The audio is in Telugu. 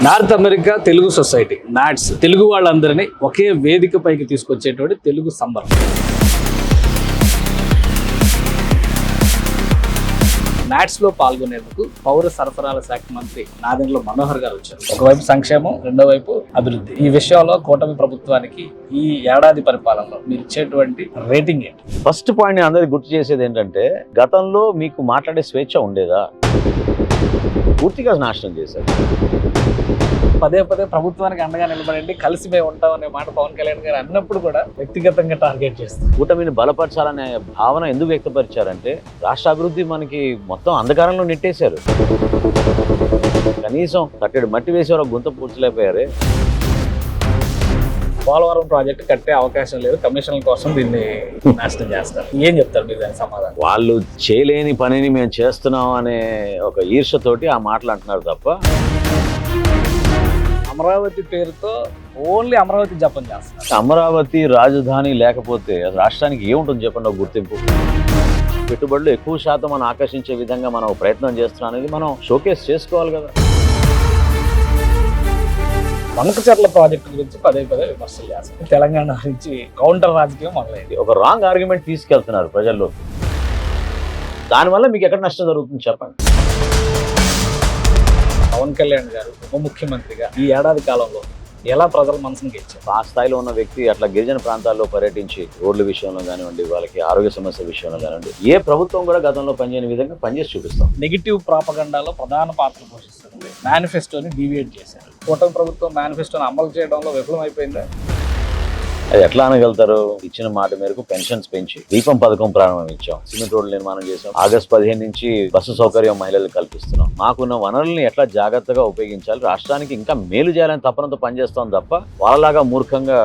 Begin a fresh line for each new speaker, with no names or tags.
North America Telugu Society NATS Telugu వాళ్ళందరినీ ఒకే వేదిక పైకి తీసుకొచ్చేటువంటి తెలుగు సంబరం. నాట్స్ లో పాల్గొనేందుకు పౌర సరఫరాల శాఖ మంత్రి నాదెండ్ల మనోహర్ గారు వచ్చారు. ఒకవైపు సంక్షేమం, రెండో వైపు అభివృద్ధి. ఈ విషయంలో కూటమి ప్రభుత్వానికి ఈ ఏడాది పరిపాలనలో మీరు ఇచ్చేటువంటి రేటింగ్ ఏంటి?
ఫస్ట్ పాయింట్ అందరికి గుర్తు చేసేది ఏంటంటే, గతంలో మీకు మాట్లాడే స్వేచ్ఛ ఉండేదా? పూర్తిగా నాశనం చేశారు.
పదే పదే ప్రభుత్వానికి అండగా నిలబడండి, కలిసి మేము ఉంటాం అనే మాట పవన్ కళ్యాణ్ గారు అన్నప్పుడు కూడా వ్యక్తిగతంగా టార్గెట్ చేస్తారు.
కూటమిని బలపరచాలనే భావన ఎందుకు వ్యక్తపరిచారంటే, రాష్ట్ర అభివృద్ధి మనకి మొత్తం అంధకారంలో నెట్టేశారు. కనీసం కట్టెడు మట్టి వేసేవారు గుంత పూడ్చలేకపోయారే.
పోలవరం ప్రాజెక్టు కట్టే అవకాశం లేదు, కమిషన్ల కోసం దీన్ని నాశనం చేస్తారు. ఏం చెప్తారు మీరు దానికి సమాధానం?
వాళ్ళు చేయలేని పనిని మేము చేస్తున్నాం అనే ఒక ఈర్ష్యతోటి ఆ మాటలు అంటున్నారు తప్ప,
అమరావతి పేరుతో ఓన్లీ అమరావతి జపం చేస్తున్నారు.
అమరావతి రాజధాని లేకపోతే రాష్ట్రానికి ఏముంటుంది చెప్పండి? ఒక గుర్తింపు, పెట్టుబడులు ఎక్కువ శాతం మనం ఆకర్షించే విధంగా మనం ప్రయత్నం చేస్తున్నాం అనేది మనం షోకేస్ చేసుకోవాలి కదా.
వంకచర్ల ప్రాజెక్టు గురించి పదే పదే విమర్శలు చేస్తారు. తెలంగాణ నుంచి కౌంటర్ రాజకీయం మొదలైంది.
ఒక రాంగ్ ఆర్గ్యుమెంట్ తీసుకెళ్తున్నారు ప్రజల్లో. దానివల్ల మీకు ఎక్కడ నష్టం జరుగుతుంది చెప్పండి?
పవన్ కళ్యాణ్ గారు ఉప ముఖ్యమంత్రిగా ఈ ఏడాది కాలంలో ఎలా ప్రజల మనసును గెలిచారు?
ఆ స్థాయిలో ఉన్న వ్యక్తి అట్లా గిరిజన ప్రాంతాల్లో పర్యటించి రోడ్ల విషయంలో కానివ్వండి, వాళ్ళకి ఆరోగ్య సమస్య విషయంలో కానివ్వండి, ఏ ప్రభుత్వం కూడా గతంలో పనిచేయని విధంగా పనిచేసి చూపిస్తాం.
నెగిటివ్ ప్రాపగండాలో ప్రధాన పాత్ర పోషిస్తుంది. మేనిఫెస్టోని డీవియేట్ చేశారు. కూటమి ప్రభుత్వం మేనిఫెస్టోని అమలు చేయడంలో విఫలమైపోయిందా?
అది ఎట్లా అనగలుగుతారు? ఇచ్చిన మాట మేరకు పెన్షన్స్ పెంచి దీపం పథకం ప్రారంభించాం, సిమెంట్ రోడ్లు నిర్మాణం చేసాం, ఆగస్టు 15 నుంచి బస్సు సౌకర్యం మహిళలకు కల్పిస్తున్నాం. మాకున్న వనరుల్ని ఎట్లా జాగ్రత్తగా ఉపయోగించాలి, రాష్ట్రానికి ఇంకా మేలు చేయాలని తపనతో పనిచేస్తాం తప్ప వాళ్ళలాగా మూర్ఖంగా